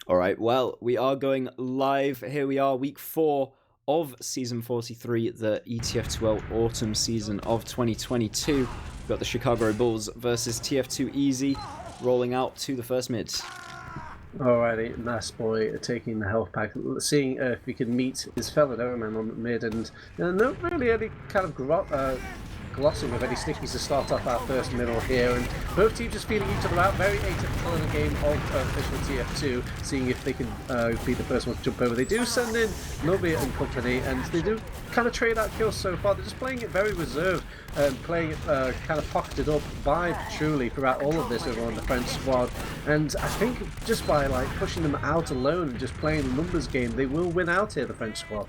All right, well, we are going live. Here we are, week 4 of season 43, the ETF2L autumn season of 2022. We've got the Chicago Bulls versus TF2Easy rolling out to the first mid. Alrighty, Mass Boy taking the health pack, seeing if he can meet his fellow Doorman on the mid, and not really any kind of glossing of any stickies to start off our first middle here, and both teams just feeling each other out. Very atypical in a game of official TF2, seeing if they can be the first one to jump over. They do send in Nobby and company, and they do kind of trade out kills so far. They're just playing it very reserved, playing it kind of pocketed up by Truly throughout all of this over on the French squad, and I think just by like pushing them out alone and just playing the numbers game, they will win out here, the French squad.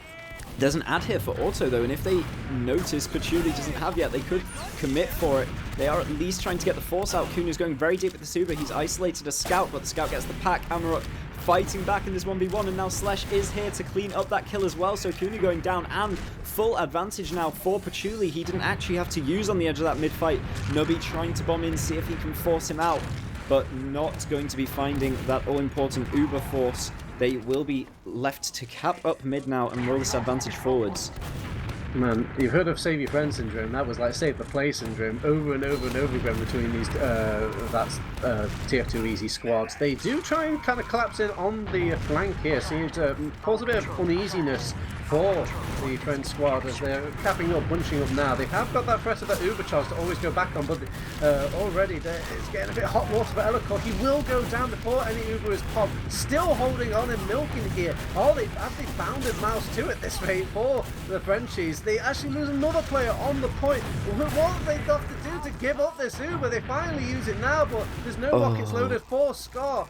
There's an ad here for auto though, and if they notice Patchouli doesn't have yet, they could commit for it. They are at least trying to get the force out. Kuna's going very deep with the Suba. He's isolated a scout, but the scout gets the pack. Amarok fighting back in this 1v1, and now Slesh is here to clean up that kill as well. So Kuna going down, and full advantage now for Patchouli. He didn't actually have to use on the edge of that mid-fight. Nubby trying to bomb in, see if he can force him out, but not going to be finding that all-important Uber force. They will be left to cap up mid now and roll this advantage forwards. Man, you've heard of Save Your Friend syndrome. That was like Save the Play syndrome over and over and over again between these TF2 Easy squads. They do try and kind of collapse in on the flank here, seeing to cause a bit of uneasiness for the French squad as they're capping up, bunching up now. They have got that threat of that Uber charge to always go back on, but already it's getting a bit hot water for Ellicott. He will go down before any Uber is popped. Still holding on and milking here. Oh, they bounded Mouse to it this rate for the Frenchies. They actually lose another player on the point. What have they got to do to give up this Uber? They finally use it now, but there's no rockets loaded for Scar.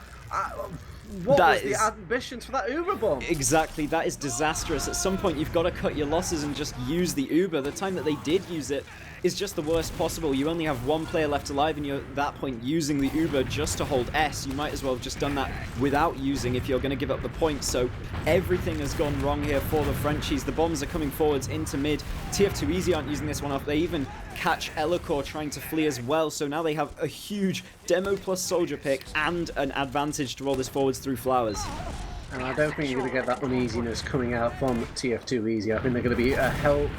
What was the ambitions for that Uber bomb? Exactly, that is disastrous. At some point, you've got to cut your losses and just use the Uber. The time that they did use it is just the worst possible. You only have one player left alive, and you're at that point using the Uber just to hold S. You might as well have just done that without using if you're going to give up the point. So everything has gone wrong here for the Frenchies. The bombs are coming forwards into mid. TF2 Easy aren't using this one off. They even catch Ellicor trying to flee as well. So now they have a huge demo plus soldier pick and an advantage to roll this forwards through flowers. And I don't think you're going to get that uneasiness coming out from TF2 Easy. I think they're going to be hell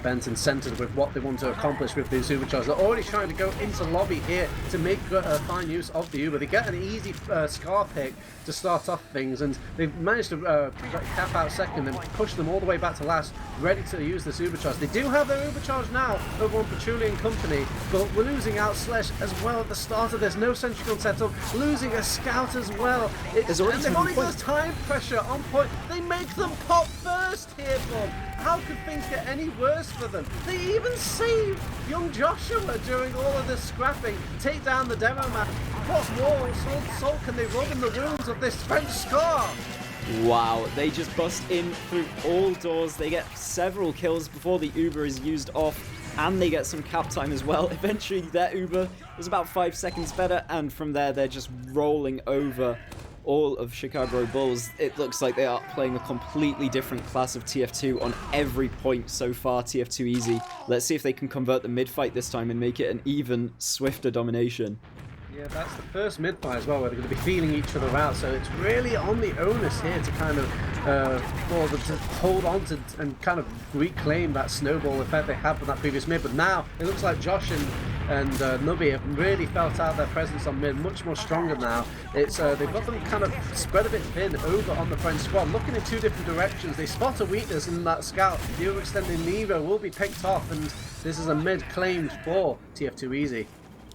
bent and centered with what they want to accomplish with the supercharge. They're already trying to go into lobby here to make fine use of the Uber. They get an easy Scar pick to start off things, and they've managed to cap out second and push them all the way back to last, ready to use this Ubercharge. They do have their Ubercharge now over on Patchouli and company, but we're losing out Slesh as well at the start of this. No sentry gun setup, losing a scout as well. And they've only got time pressure on point. They make them pop first here, Bob. How could things get any worse for them? They even save young Joshua during all of this scrapping, take down the demo man. What more salt can they rub in the wounds of this French Scar? Wow, they just bust in through all doors. They get several kills before the Uber is used off, and they get some cap time as well. Eventually, their Uber is about 5 seconds better, and from there, they're just rolling over all of Chicago Bulls. It looks like they are playing a completely different class of TF2 on every point so far. TF2 Easy. Let's see if they can convert the mid-fight this time and make it an even swifter domination. Yeah, that's the first mid-fight as well, where they're going to be feeling each other out, so it's really on the onus here to kind of for them to hold on to and kind of reclaim that snowball effect they had from that previous mid. But now it looks like Josh and Nubby have really felt out their presence on mid, much more stronger now. It's they've got them kind of spread a bit thin over on the French squad, looking in two different directions. They spot a weakness in that scout. The overextended Nevo will be picked off, and this is a mid claimed for TF2 Easy.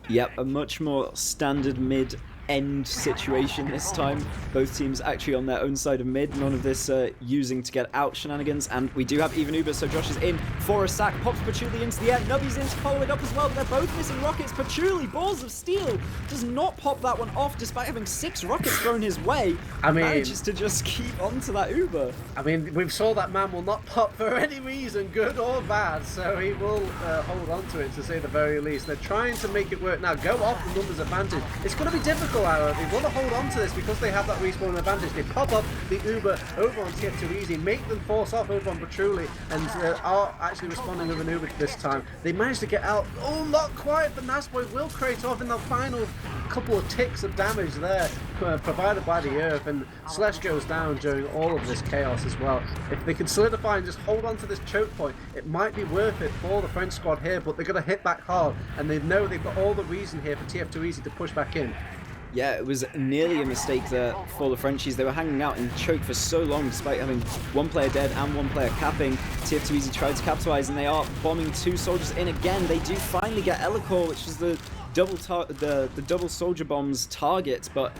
Yep, a much more standard mid-end situation this time. Both teams actually on their own side of mid. None of this using to get out shenanigans. And we do have even Uber, so Josh is in for a sack. Pops Patchouli into the air. Nubby's in to follow it up as well, but they're both missing rockets. Patchouli, balls of steel, does not pop that one off despite having 6 rockets thrown his way. I mean, manages to just keep on to that Uber. I mean, we've saw that man will not pop for any reason, good or bad, so he will hold on to it, to say the very least. They're trying to make it work now, go off the numbers advantage. It's going to be difficult, however. They want to hold on to this because they have that respawn advantage. They pop up the Uber over on TF2 Easy, make them force off over on Patchouli, and are actually responding with an Uber this time. They managed to get out. Oh, not quite, but Nasboy will create off in the final couple of ticks of damage there provided by the Earth, and Slash goes down during all of this chaos as well. If they can solidify and just hold on to this choke point, it might be worth it for the French squad here, but they're going to hit back hard, and they know they've got all the reason here for TF2easy to push back in. Yeah, it was nearly a mistake there for the Frenchies. They were hanging out in choke for so long despite having one player dead and one player capping. TF2easy tried to capitalize, and they are bombing 2 soldiers in again. They do finally get Elikor, which is the double soldier bombs target, but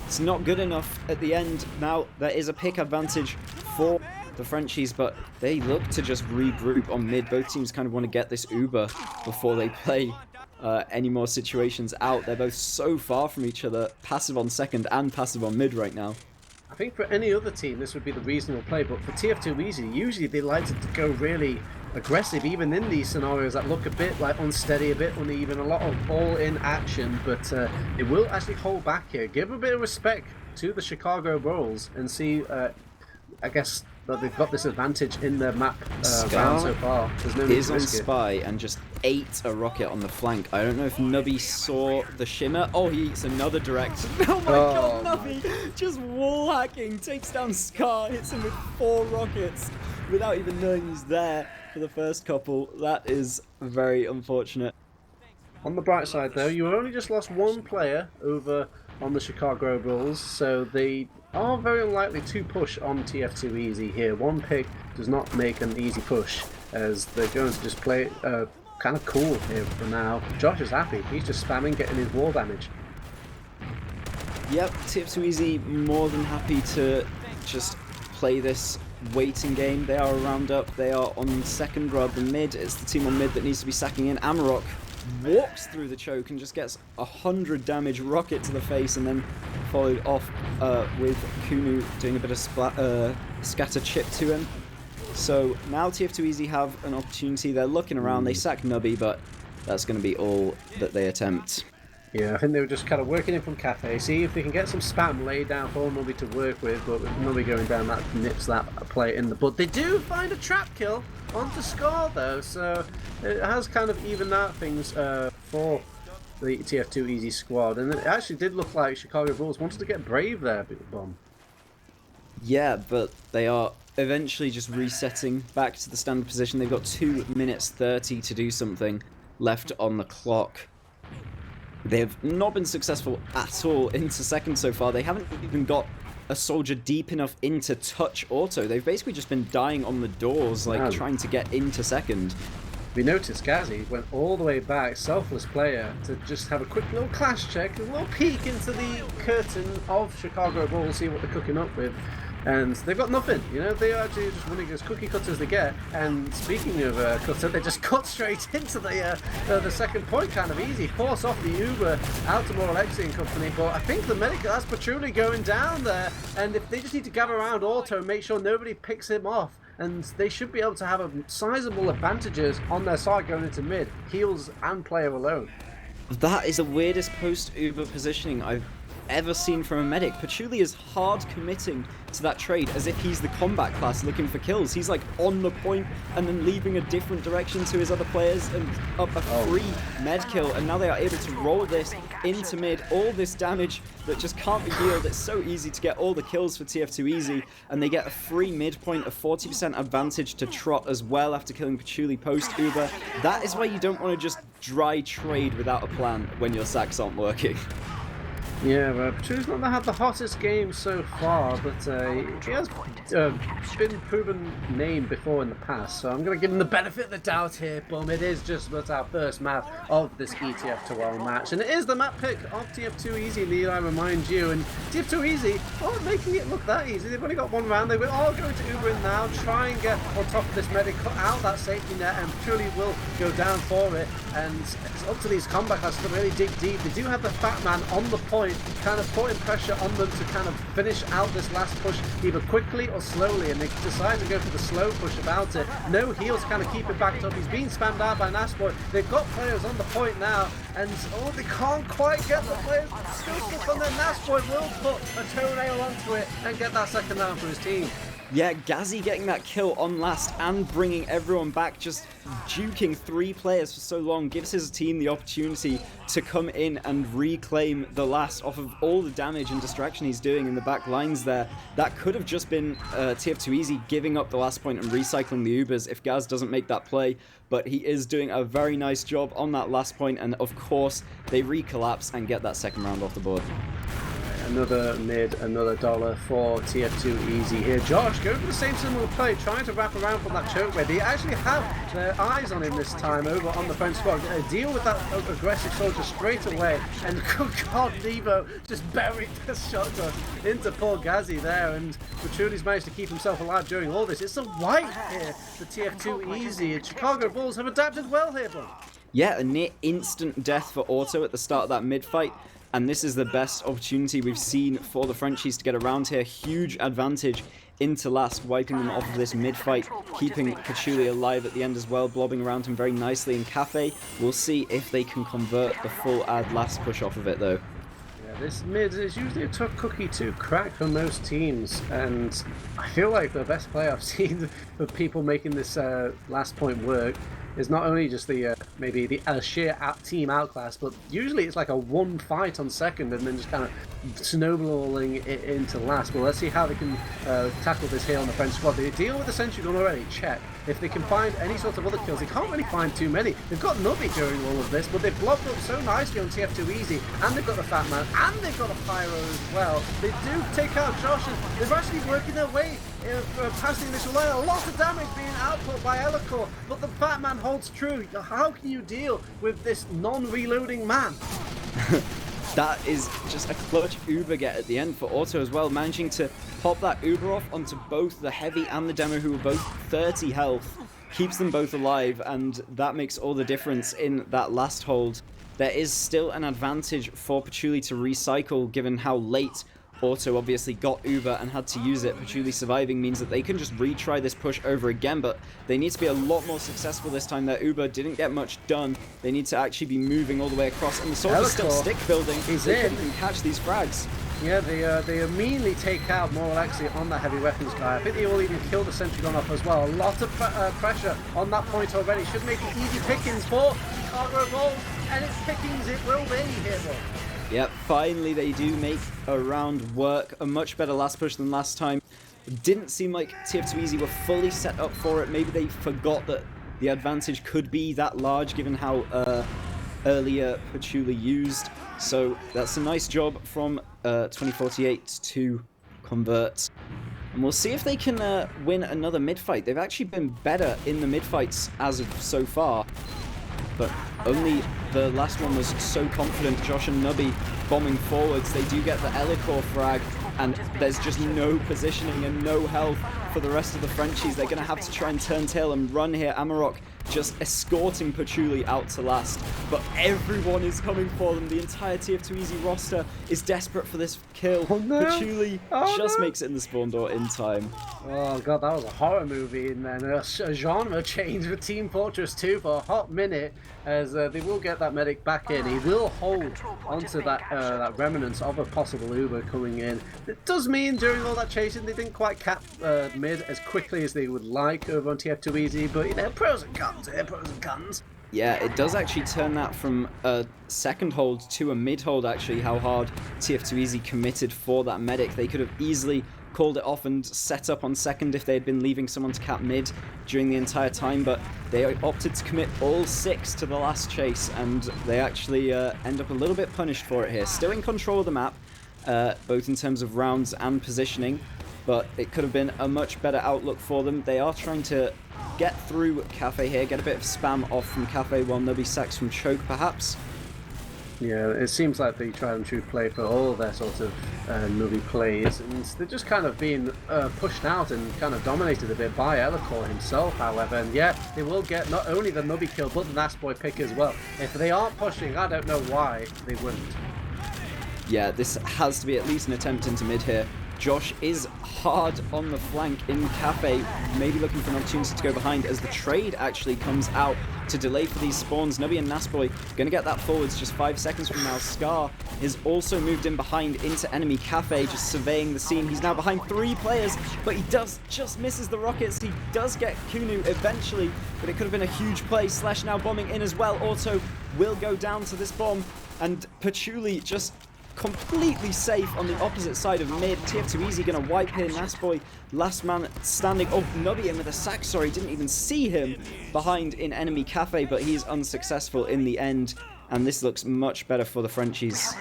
it's not good enough at the end. Now there is a pick advantage for the Frenchies, but they look to just regroup on mid. Both teams kind of want to get this Uber before they play any more situations out. They're both so far from each other, passive on second and passive on mid right now. I think for any other team this would be the reasonable play, but for TF2easy, usually they like to go really aggressive even in these scenarios that look a bit like unsteady, a bit uneven, a lot of all-in action, but it will actually hold back here. Give a bit of respect to the Chicago Bulls and see, I guess, that they've got this advantage in their map round so far. There's no need to risk it. Spy and just ate a rocket on the flank. I don't know if Nubby saw the shimmer. Oh, he eats another direct. Oh my god, Nubby just wall hacking, takes down Scar, hits him with 4 rockets without even knowing he's there for the first couple. That is very unfortunate. On the bright side though, you only just lost 1 player over on the Chicago Bulls, so they are very unlikely to push on TF2easy here. 1 pick does not make an easy push, as they're going to just play kind of cool here for now. Josh is happy. He's just spamming, getting his wall damage. Yep, TF2easy more than happy to just play this waiting game. They are a round up. They are on second rather than mid. It's the team on mid that needs to be sacking in. Amarok walks through the choke and just gets 100 damage rocket to the face, and then followed off with Kunu doing a bit of scatter chip to him. So now TF2easy have an opportunity. They're looking around. They sack Nubby, but that's going to be all that they attempt. Yeah, I think they were just kind of working in from Cafe, see if they can get some spam laid down for Nubby to work with, but with Nubby going down, that nips that play in the bud. They do find a trap kill onto Scar though, so it has kind of evened out things for the TF2easy squad, and it actually did look like Chicago Bulls wanted to get brave there, Bomb. Yeah, but they are eventually just resetting back to the standard position. They've got 2 minutes 30 to do something left on the clock. They've not been successful at all into second so far. They haven't even got a soldier deep enough into touch auto. They've basically just been dying on the doors, like trying to get into second. We noticed Gazzy went all the way back, selfless player, to just have a quick little clash check, a little peek into the curtain of Chicago Bulls, see what they're cooking up with. And they've got nothing, you know, they are actually just running as cookie cutters as they get. And speaking of cutter, they just cut straight into the second point kind of easy, force off the Uber out to more Alexi and company. But I think the medic, that's Patchouli going down there, and if they just need to gather around auto and make sure nobody picks him off, and they should be able to have a sizable advantages on their side going into mid, heals and player alone. That is the weirdest post-Uber positioning I've ever seen from a medic. Patchouli is hard committing to that trade as if he's the combat class looking for kills. He's like on the point and then leaving a different direction to his other players and up a free med kill, and now they are able to roll this into mid. All this damage that just can't be healed. It's so easy to get all the kills for TF2easy, and they get a free midpoint of 40% advantage to Trot as well after killing Patchouli post Uber. That is why you don't want to just dry trade without a plan when your sacks aren't working. Yeah, Patchouli's not had the hottest game so far, but he has been proven name before in the past, so I'm going to give him the benefit of the doubt here, Bum. It is just but our first map of this ETF2L match, and it is the map pick of TF2easy, need I remind you, and TF2easy aren't making it look that easy. They've only got 1 round. They will all go to Uber in now, try and get on top of this medic, cut out that safety net, and Patchouli will go down for it, and it's up to these combat classes to really dig deep. They do have the fat man on the point, kind of putting pressure on them to kind of finish out this last push either quickly or slowly, and they decide to go for the slow push about it. No heals kind of keep it backed up. He's being spammed out by Nasboy. They've got players on the point now, and they can't quite get the players still stuck on there. Nasboy will put a toenail onto it and get that second down for his team. Yeah, Gazzy getting that kill on last and bringing everyone back, just juking 3 players for so long, gives his team the opportunity to come in and reclaim the last off of all the damage and distraction he's doing in the back lines there. That could have just been tf2easy giving up the last point and recycling the Ubers if Gaz doesn't make that play, but he is doing a very nice job on that last point, and of course they recollapse and get that second round off the board. Another mid, another dollar for TF2easy here. Josh going for the same similar play, trying to wrap around from that choke where they actually have their eyes on him this time over on the French spot. Deal with that aggressive soldier straight away, and good God, Devo just buried the shotgun into poor Gazzy there, and Patchoulie's managed to keep himself alive during all this. It's a wipe here for TF2easy, and Chicago Bulls have adapted well here, bud. Yeah, a near instant death for Auto at the start of that mid-fight. And this is the best opportunity we've seen for the Frenchies to get around here. Huge advantage into last, wiping them off of this mid-fight, keeping Patchouli alive at the end as well, blobbing around him very nicely in Cafe. We'll see if they can convert the full ad last push off of it though. Yeah, this mid is usually a tough cookie to crack for most teams, and I feel like the best play I've seen for people making this last point work is not only just the maybe the sheer team outclass, but usually it's like a one fight on second and then just kind of snowballing it into last. Well, let's see how they can tackle this here on the French squad. They deal with the sentry gun already, check. If they can find any sort of other kills, they can't really find too many. They've got Nubby during all of this, but they've blocked up so nicely on TF2easy, and they've got the Fat Man, and they've got a Pyro as well. They do take out Josh, and they're actually working their way passing this line. A lot of damage being output by Elicor, but the Fat Man holds true. How can you deal with this non-reloading man? That is just a clutch Uber get at the end for Auto as well, managing to pop that Uber off onto both the Heavy and the Demo, who are both 30 health, keeps them both alive, and that makes all the difference in that last hold. There is still an advantage for Patchouli to recycle, given how late Auto obviously got Uber and had to use it. Patchouli surviving means that they can just retry this push over again, but they need to be a lot more successful this time. Their Uber didn't get much done. They need to actually be moving all the way across, and the soldier's still stick building. They couldn't even catch these frags. Yeah, they immediately take out Moralexi on that heavy weapons guy. I think they all even kill the sentry gun off as well. A lot of pressure on that point already. Should make it easy pickings for Chicago Bulls, and it's pickings it will be here, boy. Yep, finally they do make a round work. A much better last push than last time. It didn't seem like TF2easy were fully set up for it. Maybe they forgot that the advantage could be that large given how earlier Patchouli used. So that's a nice job from 2048 to convert. And we'll see if they can win another mid-fight. They've actually been better in the mid-fights as of so far, but only the last one was so confident. Josh and Nubby bombing forwards. They do get the Elicor frag, and there's just no positioning and no health for the rest of the Frenchies. They're going to have to try and turn tail and run here. Amarok just escorting Patchouli out to last, but everyone is coming for them. The entire TF2easy roster is desperate for this kill. Oh, no. Patchouli just makes it in the spawn door in time. Oh god, that was a horror movie, and then a genre change with Team Fortress 2 for a hot minute, as they will get that medic back in. He will hold onto that that remnants of a possible Uber coming in. It does mean during all that chasing they didn't quite cap mid as quickly as they would like over on TF2easy, but you know, pros and cons here, pros and cons. Yeah, it does actually turn that from a second hold to a mid hold, actually, how hard TF2easy committed for that medic. They could have easily called it off and set up on second if they had been leaving someone to cap mid during the entire time, but they opted to commit all 6 to the last chase, and they actually end up a little bit punished for it here. Still in control of the map, both in terms of rounds and positioning, but it could have been a much better outlook for them. They are trying to get through Cafe here, get a bit of spam off from Cafe while Nubby sacks from Choke, perhaps. Yeah, it seems like the tried and true play for all of their sort of Nubby plays, and they're just kind of being pushed out and kind of dominated a bit by Elicor himself, however, and yeah, they will get not only the Nubby kill, but the Last Boy pick as well. If they aren't pushing, I don't know why they wouldn't. Yeah, this has to be at least an attempt into mid here. Josh is hard on the flank in Cafe, maybe looking for an opportunity to go behind as the trade actually comes out to delay for these spawns. Nubby and Nasboy going to get that forwards just 5 seconds from now. Scar is also moved in behind into enemy cafe, just surveying the scene. He's now behind 3 players, but he just misses the rockets. He does get Kunu eventually, but it could have been a huge play. Slash now bombing in as well. Auto will go down to this bomb, and Patchouli just completely safe on the opposite side of mid. TF2easy going to wipe here. Nasboy, last man standing. Oh, Nubby in with a sack. Sorry, didn't even see him behind in enemy cafe, but he's unsuccessful in the end. And this looks much better for the Frenchies.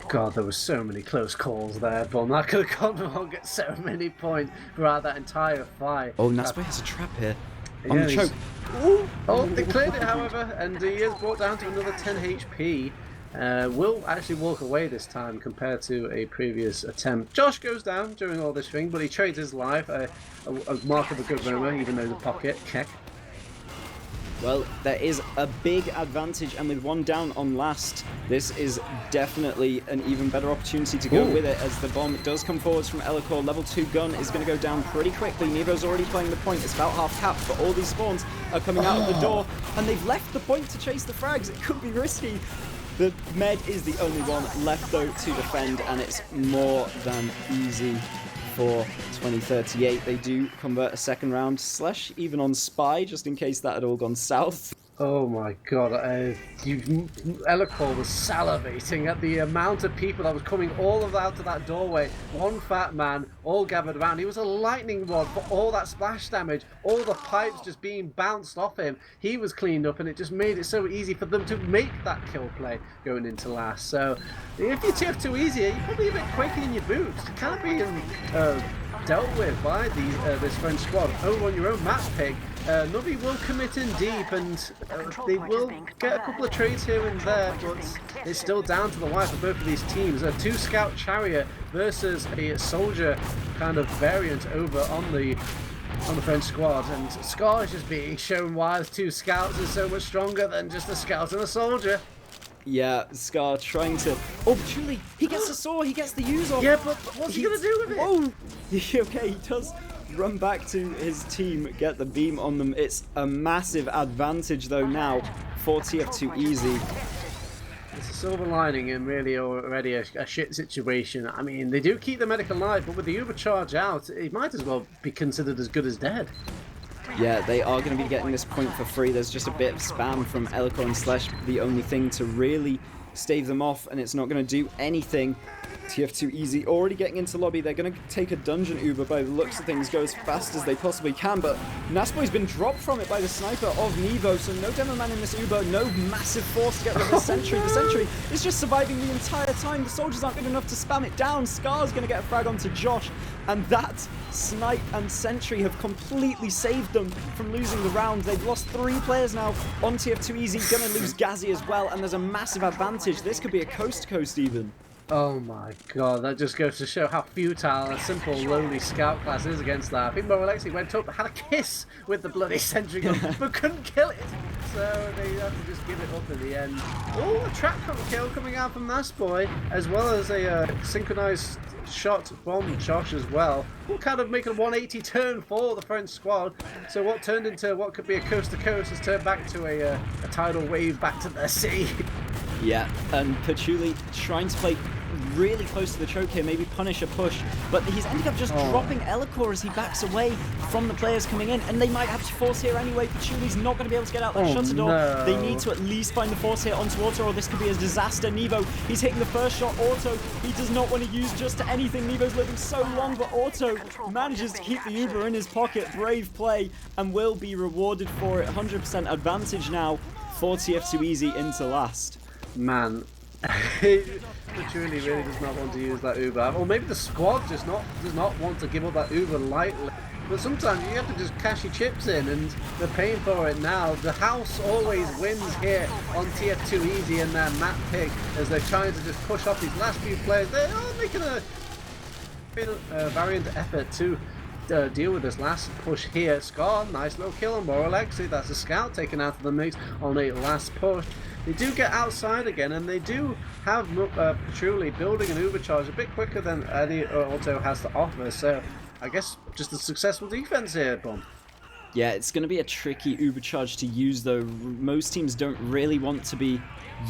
God, there were so many close calls there, Bum. That could have gone wrong, get so many points throughout that entire fight. Oh, Nasboy has a trap here. On the choke. Ooh. Oh, they cleared it, however, and he is brought down to another 10 HP. Will actually walk away this time compared to a previous attempt. Josh goes down during all this thing, but he trades his life, a mark of a good roamer, even though the pocket, check. Well, there is a big advantage, and with 1 down on last, this is definitely an even better opportunity to go with it, as the bomb does come forwards from Elikor. Level 2 gun is going to go down pretty quickly. Nevo's already playing the point. It's about half capped, but all these spawns are coming out of the door, and they've left the point to chase the frags. It could be risky. The med is the only one left, though, to defend, and it's more than easy for 2038. They do convert a second round, slash even on Spy, just in case that had all gone south. Oh my god, Elikor was salivating at the amount of people that was coming all out of that doorway. One fat man, all gathered around. He was a lightning rod for all that splash damage, all the pipes just being bounced off him. He was cleaned up, and it just made it so easy for them to make that kill play going into last. So, if you're TF2easy, you're probably a bit quicker in your boots. You can't be dealt with by this French squad over on your own map pick. Nubby will commit in deep, and they will get a couple of trades here and there, but it's still down to the wire for both of these teams. A 2 scout chariot versus a soldier kind of variant over on the French squad, and Scar is just being shown why the 2 scouts is so much stronger than just a scout and a soldier. Yeah, Scar trying to... Oh, truly, he gets the saw, he gets the use off. Yeah, but what's he going to do with it? Whoa! Okay, he does run back to his team, get the beam on them. It's a massive advantage, though, now for TF2easy. It's a silver lining and really already a shit situation. I mean, they do keep the medic alive, but with the Uber charge out, it might as well be considered as good as dead. Yeah, they are going to be getting this point for free. There's just a bit of spam from Elikor and Slash, the only thing to really stave them off, and it's not going to do anything. TF2easy already getting into lobby. They're going to take a dungeon Uber by the looks of things, go as fast as they possibly can, but Nasboy's been dropped from it by the sniper of Nevo, so no demo man in this Uber, no massive force to get rid of the sentry. The sentry is just surviving the entire time. The soldiers aren't good enough to spam it down. Scar's going to get a frag onto Josh, and that snipe and sentry have completely saved them from losing the round. They've lost 3 players now on TF2easy, going to lose Ghazi as well, and there's a massive advantage. This could be a coast-to-coast even. Oh my god, that just goes to show how futile a simple lowly scout class is against that. I think Moralexi went up, had a kiss with the bloody sentry gun, but couldn't kill it. So they have to just give it up in the end. Oh, a trap kill coming out from Nasboy, as well as a synchronized shot from Josh as well. Will kind of make a 180 turn for the French squad. So what turned into what could be a coast to coast has turned back to a tidal wave back to the sea. Yeah, and Patchouli trying to play really close to the choke here, maybe punish a push, but he's ended up just dropping Elikor as he backs away from the players coming in, and they might have to force here anyway. Patchouli's not going to be able to get out that shutter door. No. They need to at least find the force here onto Auto, or this could be a disaster. Nevo, he's hitting the first shot. Auto, he does not want to use just to anything. Nevo's living so long, but Auto manages to keep the Uber in his pocket. Brave play, and will be rewarded for it. 100% advantage now for TF2easy into last. Man, Patchouli really does not want to use that Uber, or maybe the squad does not want to give up that Uber lightly. But sometimes you have to just cash your chips in, and they're paying for it now. The house always wins here on TF2easy and their map pick, as they're trying to just push off these last few players. They are making a valiant effort to deal with this last push here. Scar, nice little kill on Moralexi. That's a scout taken out of the mix on a last push. They do get outside again, and they do have Patchouli building an Uber charge a bit quicker than any Auto has to offer. So I guess just a successful defense here, Bum. Yeah, it's going to be a tricky Uber charge to use, though. Most teams don't really want to be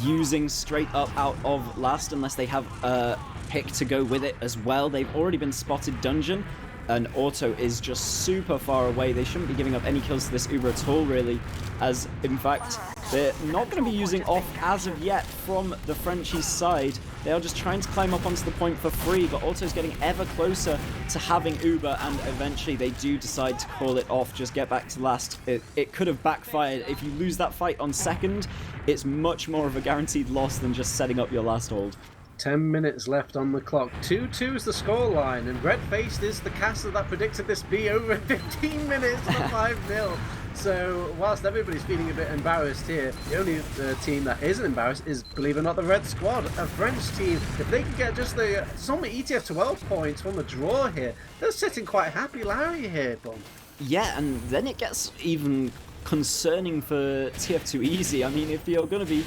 using straight up out of last unless they have a pick to go with it as well. They've already been spotted dungeon, and auto is just super far away. They shouldn't be giving up any kills to this Uber at all, really, as in fact they're not going to be using off as of yet from the Frenchies side. They are just trying to climb up onto the point for free, but Auto's getting ever closer to having Uber, and eventually they do decide to call it off, just get back to last. It could have backfired. If you lose that fight on second, it's much more of a guaranteed loss than just setting up your last hold. 10 minutes left on the clock. 2-2 is the scoreline, and red-faced is the caster that predicted this be over 15 minutes for 5-0. So, whilst everybody's feeling a bit embarrassed here, the only team that isn't embarrassed is, believe it or not, the Red Squad, a French team. If they can get just some ETF2L points from the draw here, they're sitting quite happy Larry here, Bum. Yeah, and then it gets even concerning for TF2Easy. I mean, if you're going to be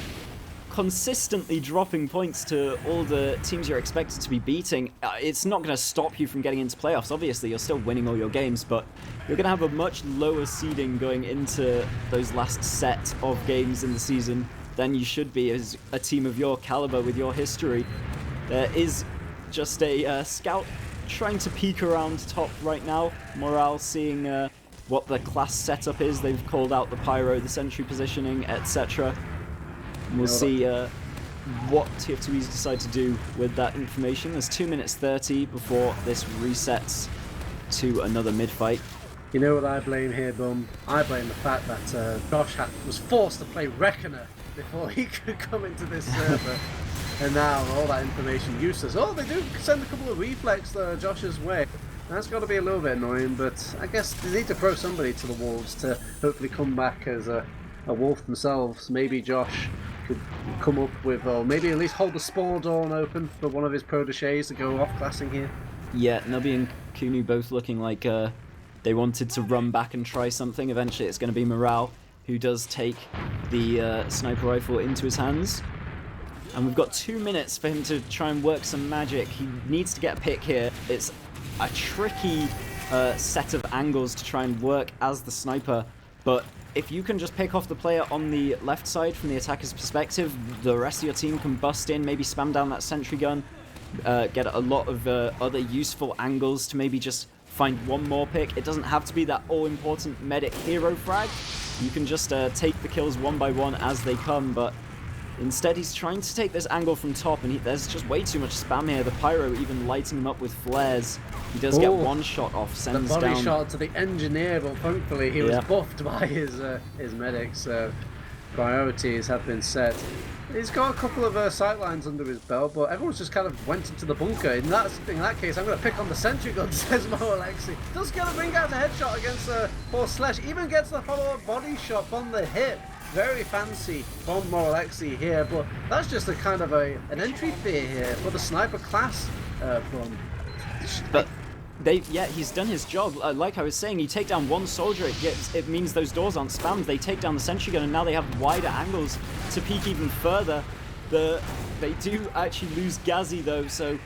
consistently dropping points to all the teams you're expected to be beating, it's not going to stop you from getting into playoffs. Obviously, you're still winning all your games, but you're going to have a much lower seeding going into those last set of games in the season than you should be as a team of your caliber with your history. There is just a scout trying to peek around top right now. Morale seeing what the class setup is. They've called out the pyro, the sentry positioning, etc. We'll see what TF2Easy decide to do with that information. There's 2 minutes 30 before this resets to another mid-fight. You know what I blame here, Bum? I blame the fact that Josh was forced to play Reckoner before he could come into this server. And now all that information useless. Oh, they do send a couple of reflex Josh's way. That's got to be a little bit annoying, but I guess they need to throw somebody to the wolves to hopefully come back as a wolf themselves. Maybe Josh could come up with, or maybe at least hold the spawn door open for one of his proteges to go off classing here. Yeah, Nubby and Kunu both looking like they wanted to run back and try something. Eventually it's going to be Morale who does take the sniper rifle into his hands. And we've got 2 minutes for him to try and work some magic. He needs to get a pick here. It's a tricky set of angles to try and work as the sniper, but if you can just pick off the player on the left side from the attacker's perspective, the rest of your team can bust in, maybe spam down that sentry gun, get a lot of other useful angles to maybe just find one more pick. It doesn't have to be that all-important medic hero frag. You can just take the kills one by one as they come, but instead he's trying to take this angle from top, and there's just way too much spam here. The pyro even lighting him up with flares. He does get one shot off, sends down the body down shot to the engineer, but thankfully he was buffed by his medic, so priorities have been set. He's got a couple of sightlines under his belt, but everyone's just kind of went into the bunker. In that case, I'm going to pick on the sentry gun, says Mo Alexi. Does get a bring out a headshot against poor Slash, even gets the follow-up body shot from the hip. Very fancy from Mo Alexi here, but that's just a kind of an entry fee here for the sniper class from. But he's done his job. Like I was saying, you take down one soldier, it means those doors aren't spammed. They take down the sentry gun, and now they have wider angles to peek even further. They do actually lose Gazi though, so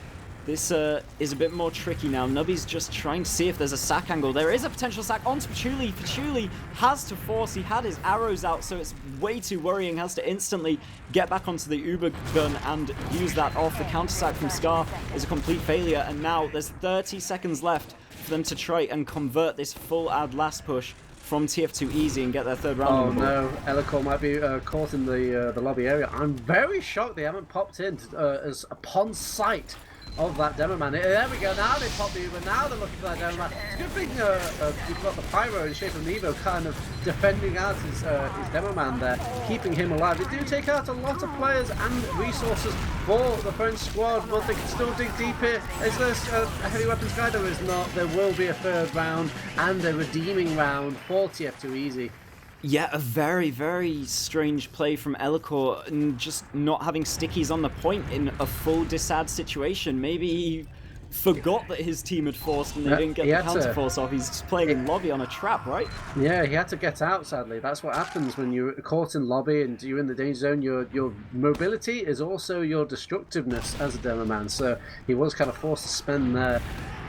this is a bit more tricky now. Nubby's just trying to see if there's a sack angle. There is a potential sack onto Patchouli. Patchouli has to force. He had his arrows out, so it's way too worrying. Has to instantly get back onto the Uber gun and use that off. The counter sack from Scar is a complete failure, and now there's 30 seconds left for them to try and convert this full ad last push from TF2Easy and get their third round. Oh no, Elicor might be caught in the lobby area. I'm very shocked they haven't popped in as upon sight of that demo man. There we go, now they pop the Uber, now they're looking for that demo man. It's a good thing we've got the pyro in the shape of Nevo kind of defending out his demo man there, keeping him alive. They do take out a lot of players and resources for the French squad, but they can still dig deep here. Is this a heavy weapons guy? There is not. There will be a third round and a redeeming round for TF2Easy. Yeah, a very, very strange play from Elicor, and just not having stickies on the point in a full disad situation. Maybe he forgot that his team had forced and they didn't get the counter force off. He's just playing in lobby on a trap, right? Yeah, he had to get out, sadly. That's what happens when you're caught in lobby and you're in the danger zone. Your mobility is also your destructiveness as a demo man, so he was kind of forced to spend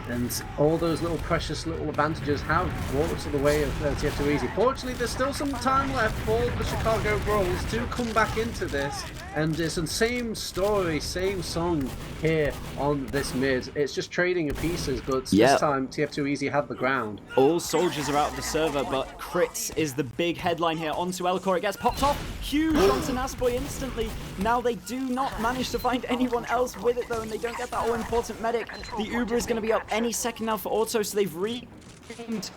And all those little precious little advantages have brought to the way of TF2easy. Fortunately, there's still some time left for the Chicago Bulls to come back into this. And it's the same story, same song here on this mid. It's just trading of pieces, but this time TF2easy have the ground. All soldiers are out of the server, but crits is the big headline here. Onto Elcor, it gets popped off. Huge onto Nasboy instantly. Now they do not manage to find anyone else with it though, and they don't get that all-important medic. The Uber is going to be up any second now for Auto, so they've regained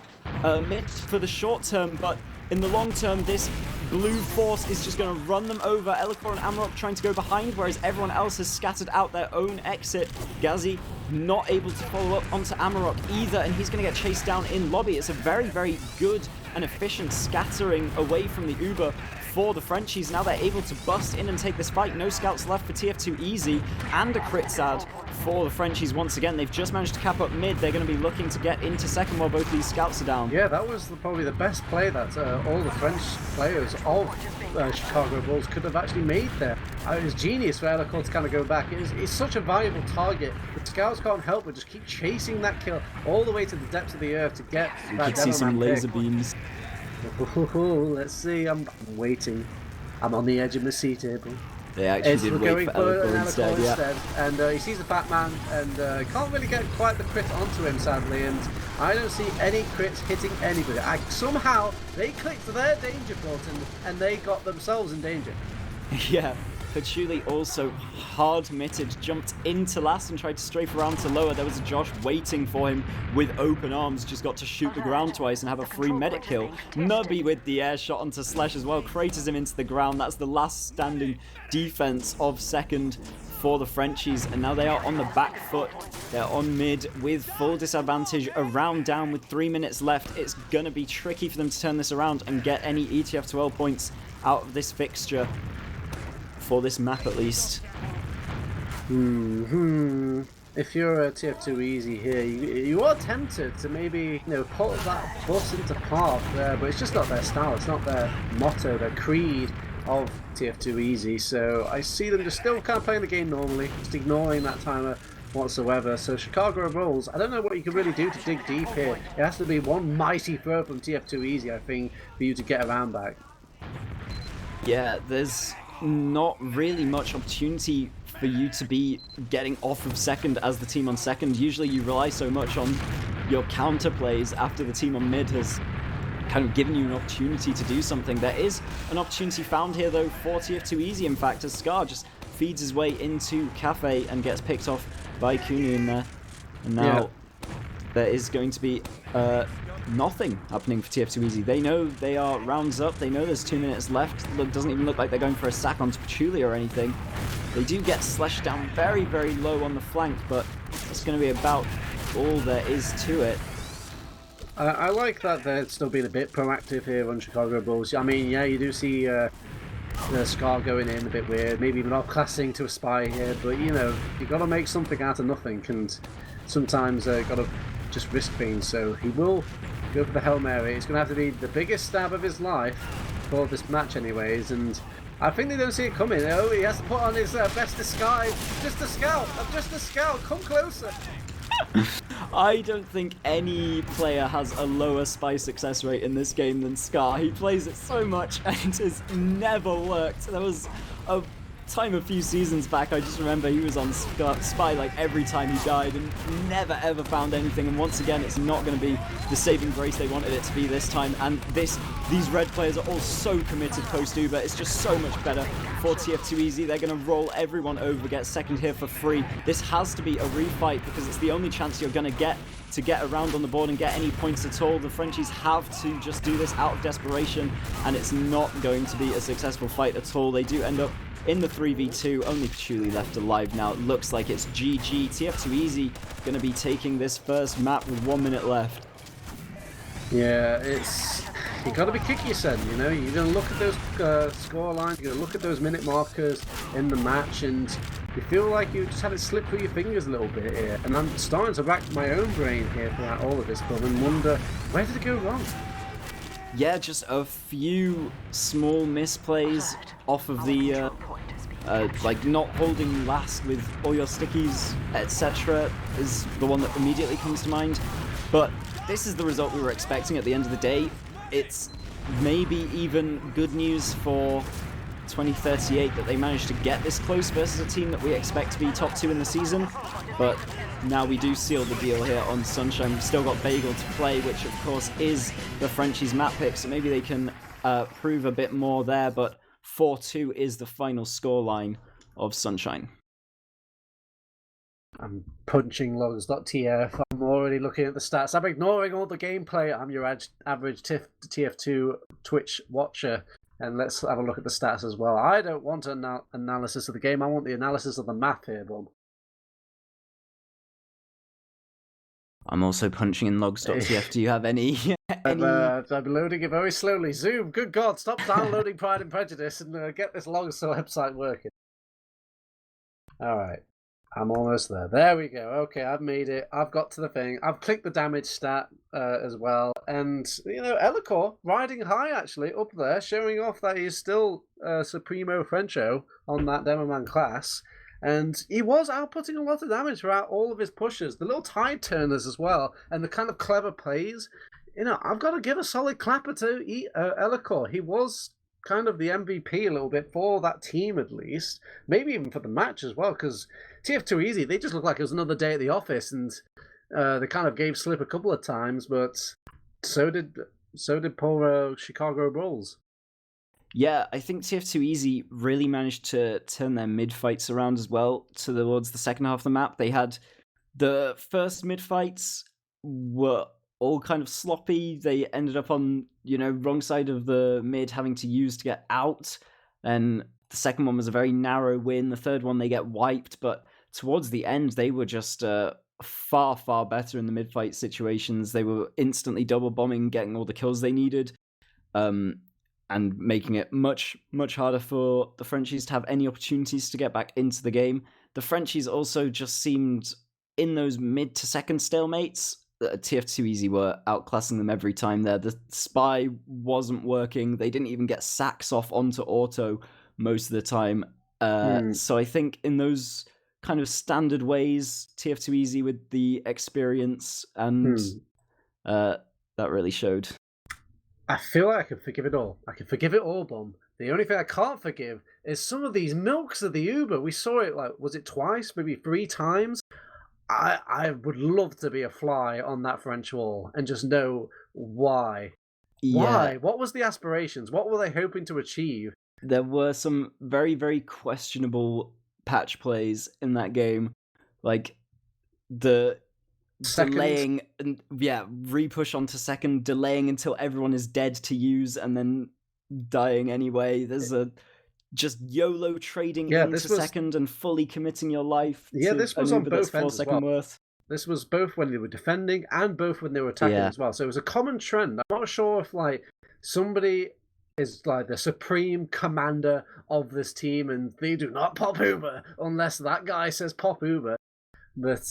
mid for the short term, but in the long term, this blue force is just going to run them over. Elcor and Amarok trying to go behind, whereas everyone else has scattered out their own exit. Ghazi not able to follow up onto Amarok either, and he's going to get chased down in lobby. It's a very, very good and efficient scattering away from the Uber for the Frenchies. Now they're able to bust in and take this fight. No scouts left for TF2easy, and a crit sad for the Frenchies once again. They've just managed to cap up mid. They're going to be looking to get into second while both these scouts are down. Yeah, that was probably the best play that all the French players of Chicago Bulls could have actually made there. It was genius for Elcor to kind of go back. It's such a valuable target. The scouts can't help but just keep chasing that kill all the way to the depths of the earth to get you that could see some laser pick. beams. Let's see. I'm waiting. I'm on the edge of my seat table. They actually did wait for Elcor instead, and he sees the Fat Man and can't really get quite the crit onto him, sadly, and I don't see any crits hitting anybody. Somehow they clicked their danger button and they got themselves in danger. Yeah, Patchouli also hard-mitted, jumped into last and tried to strafe around to lower. There was a Josh waiting for him with open arms, just got to shoot the ground twice and have a free medic kill. Nubby with the air shot onto Slash as well, craters him into the ground. That's the last standing defense of second for the Frenchies, and now they are on the back foot. They're on mid with full disadvantage, around down with 3 minutes left. It's gonna be tricky for them to turn this around and get any ETF2L points out of this fixture. For this map at least. If you're a TF2easy here, you are tempted to maybe put that bus into park there, but it's just not their style. It's not their motto, their creed of TF2easy. So I see them just still kind of playing the game normally, just ignoring that timer whatsoever. So Chicago Bulls, I don't know what you can really do to dig deep here. It has to be one mighty throw from TF2easy, I think, for you to get around back. Yeah, there's not really much opportunity for you to be getting off of second as the team on second. Usually you rely so much on your counter plays after the team on mid has kind of given you an opportunity to do something. There is an opportunity found here though for TF2easy, in fact, as Scar just feeds his way into Cafe and gets picked off by Kunu in there. And now there is going to be nothing happening for TF2easy. They know they are rounds up. They know there's 2 minutes left. Look, doesn't even look like they're going for a sack onto Patchouli or anything. They do get slashed down very, very low on the flank, but it's going to be about all there is to it. I like that they're still being a bit proactive here on Chicago Bulls. I mean, yeah, you do see the Scar going in a bit weird, maybe even outclassing to a spy here, but you got to make something out of nothing, and sometimes got to just risk things. So he will go for the Hail Mary. It's going to have to be the biggest stab of his life for this match anyways, and I think they don't see it coming. Oh, he has to put on his best disguise. Just a scout. I'm just a scout. Come closer. I don't think any player has a lower spy success rate in this game than Scar. He plays it so much and it has never worked. There was a time a few seasons back, I just remember he was on spy like every time he died and never ever found anything, and once again it's not going to be the saving grace they wanted it to be this time. And these red players are all so committed post Uber. It's just so much better for TF2easy. They're going to roll everyone over, get second here for free. This has to be a refight because it's the only chance you're going to get around on the board and get any points at all. The Frenchies have to just do this out of desperation, and it's not going to be a successful fight at all. They do end up in the 3v2, only Patchouli left alive now. It looks like it's GG. TF2easy going to be taking this first map with 1 minute left. Yeah, you got to be kicky, son. You're going to look at those score lines, you're going to look at those minute markers in the match, and you feel like you just had it slip through your fingers a little bit here. And I'm starting to rack my own brain here throughout all of this, but and wonder, where did it go wrong? Yeah, just a few small misplays off of the like not holding last with all your stickies, etc. is the one that immediately comes to mind. But this is the result we were expecting at the end of the day. It's maybe even good news for 2038 that they managed to get this close versus a team that we expect to be top 2 in the season. But now we do seal the deal here on Sunshine. We've still got Bagel to play, which of course is the Frenchies map pick, so maybe they can prove a bit more there, but 4-2 is the final scoreline of Sunshine. I'm punching logs.tf. I'm already looking at the stats. I'm ignoring all the gameplay. I'm your average TF2 Twitch watcher. And let's have a look at the stats as well. I don't want an analysis of the game. I want the analysis of the map here, Bob. I'm also punching in logs.tf. Do you have any... I'm loading it very slowly. Zoom, good God, stop downloading Pride and Prejudice and get this logs website working. All right. I'm almost there. There we go. Okay, I've made it. I've got to the thing. I've clicked the damage stat as well. And, you know, Elikor riding high, actually, up there, showing off that he's still Supremo Frencho on that Demoman class. And he was outputting a lot of damage throughout all of his pushes. The little tide turners as well, and the kind of clever plays. You know, I've got to give a solid clapper to Elikor. He was kind of the MVP a little bit for that team, at least. Maybe even for the match as well, because TF2Easy, they just looked like it was another day at the office, and they kind of gave slip a couple of times, but so did poor Chicago Bulls. Yeah, I think TF2Easy really managed to turn their mid-fights around as well towards the second half of the map. They had the first mid-fights were all kind of sloppy. They ended up on, you know, wrong side of the mid having to use to get out. And the second one was a very narrow win. The third one, they get wiped. But towards the end, they were just far, far better in the mid-fight situations. They were instantly double bombing, getting all the kills they needed. And making it much, much harder for the Frenchies to have any opportunities to get back into the game. The Frenchies also just seemed, in those mid to second stalemates, TF2Easy were outclassing them every time there. The spy wasn't working. They didn't even get sacks off onto auto most of the time. So I think in those kind of standard ways, TF2Easy with the experience, and that really showed. I feel like I can forgive it all. I can forgive it all, Bum. The only thing I can't forgive is some of these milks of the Uber. We saw it, like, was it twice, maybe 3 times? I would love to be a fly on that French wall and just know why. Yeah. Why? What was the aspirations? What were they hoping to achieve? There were some very, very questionable patch plays in that game. Like, the second. Delaying, and repush onto second, delaying until everyone is dead to use, and then dying anyway. There's just YOLO trading into second and fully committing your life. Yeah, this was on both ends as well. Worth. This was both when they were defending and both when they were attacking as well. So it was a common trend. I'm not sure if like somebody is like the supreme commander of this team and they do not pop Uber unless that guy says pop Uber. But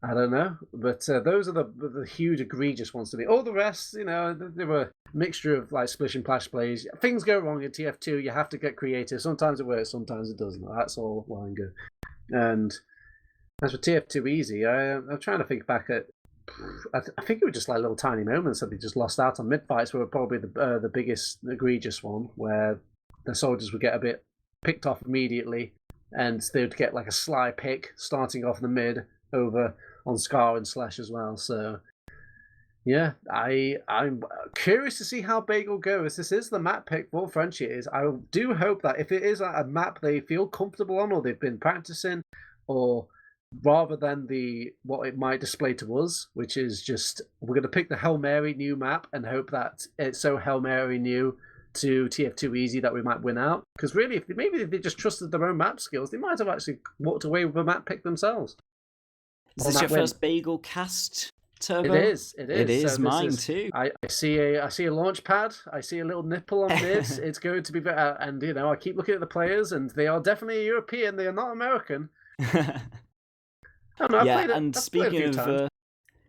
I don't know, but those are the huge, egregious ones to me. All the rest, you know, they were a mixture of like splish and plash plays. Things go wrong in TF2. You have to get creative. Sometimes it works, sometimes it doesn't. That's all well and good. And as for TF2Easy, I'm trying to think back at. I think it was just like little tiny moments that they just lost out on. Mid fights were probably the biggest egregious one, where the soldiers would get a bit picked off immediately, and they would get like a sly pick starting off the mid over on Scar and Slash as well. So yeah, I'm curious to see how Bagel goes. This is the map pick for Frenchies. I do hope that if it is a map they feel comfortable on or they've been practicing, or rather than what it might display to us, which is just we're going to pick the Hail Mary new map and hope that it's so Hail Mary new to TF2Easy that we might win out. Because really, if they just trusted their own map skills, they might have actually walked away with a map pick themselves. Is this your first Bagel cast, Turbo? It is. It is so mine too. I see a launch pad. I see a little nipple on this. It's going to be better. And you know, I keep looking at the players, and they are definitely European. They are not American. And speaking of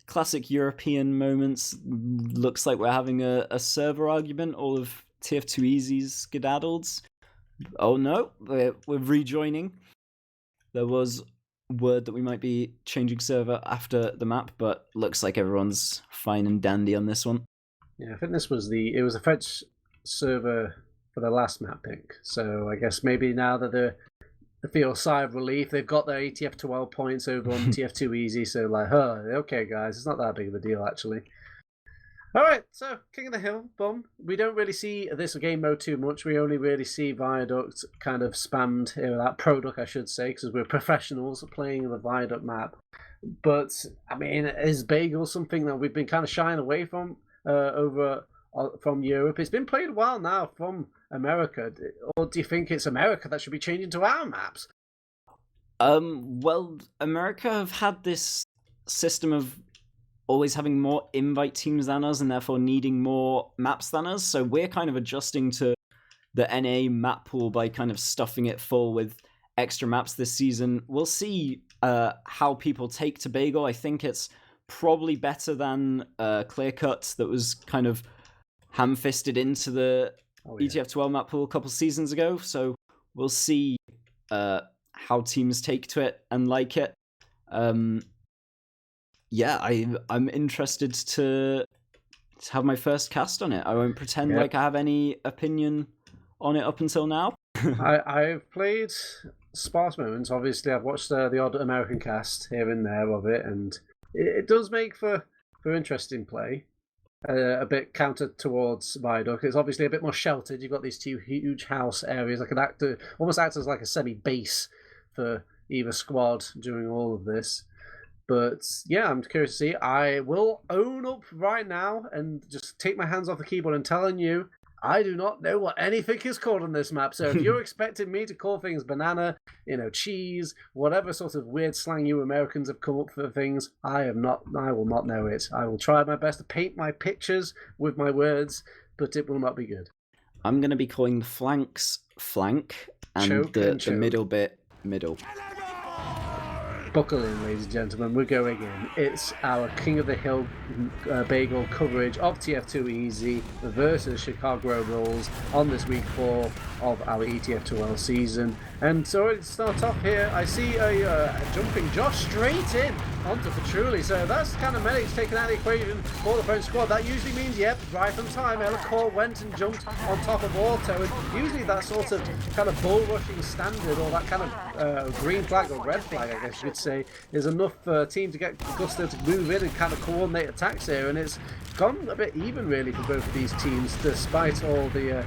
classic European moments, looks like we're having a server argument. All of TF2Easy's skedaddled. Oh no, we're rejoining. There was word that we might be changing server after the map, but looks like everyone's fine and dandy on this one. Yeah, I think it was the French server for the last map pick. So I guess maybe now that they feel a sigh of relief, they've got their ETF2L points over on TF2Easy. So like, okay, guys, it's not that big of a deal actually. All right, so King of the Hill, boom. We don't really see this game mode too much. We only really see Viaduct kind of spammed, that Product, I should say, because we're professionals playing the Viaduct map. But I mean, is Bagel something that we've been kind of shying away from from Europe? It's been played a while now from America, or do you think it's America that should be changing to our maps? Well, America have had this system of always having more invite teams than us and therefore needing more maps than us. So we're kind of adjusting to the NA map pool by kind of stuffing it full with extra maps this season. We'll see how people take to Bagel. I think it's probably better than Clear Cut that was kind of ham-fisted into the ETF2L map pool a couple seasons ago. So we'll see how teams take to it and like it. Yeah, I'm interested to have my first cast on it. I won't pretend like I have any opinion on it up until now. I've played sparse moments. Obviously, I've watched the odd American cast here and there of it, and it does make for interesting play. A bit counter towards Viaduct. It's obviously a bit more sheltered. You've got these two huge house areas that can almost act as like a semi-base for either squad during all of this. But yeah, I'm curious to see. I will own up right now and just take my hands off the keyboard and telling you, I do not know what anything is called on this map. So if you're expecting me to call things banana, cheese, whatever sort of weird slang you Americans have come up for things, I will not know it. I will try my best to paint my pictures with my words, but it will not be good. I'm going to be calling the flanks flank and the middle bit middle. Buckle in, ladies and gentlemen, we're going in. It's our King of the Hill Bagel coverage of TF2Easy versus Chicago Bulls on this week 4 of our ETF2L season. And so to start off here, I see a jumping Josh straight in onto Petrulli. So that's kind of medics taken out of the equation for the French squad. That usually means, yep, right on time. Elacore went and jumped on top of Auto. And usually that sort of kind of bull rushing standard, or that kind of green flag or red flag, I guess you could say, is enough for a team to get Gusto to move in and kind of coordinate attacks here. And it's gone a bit even, really, for both of these teams, despite all the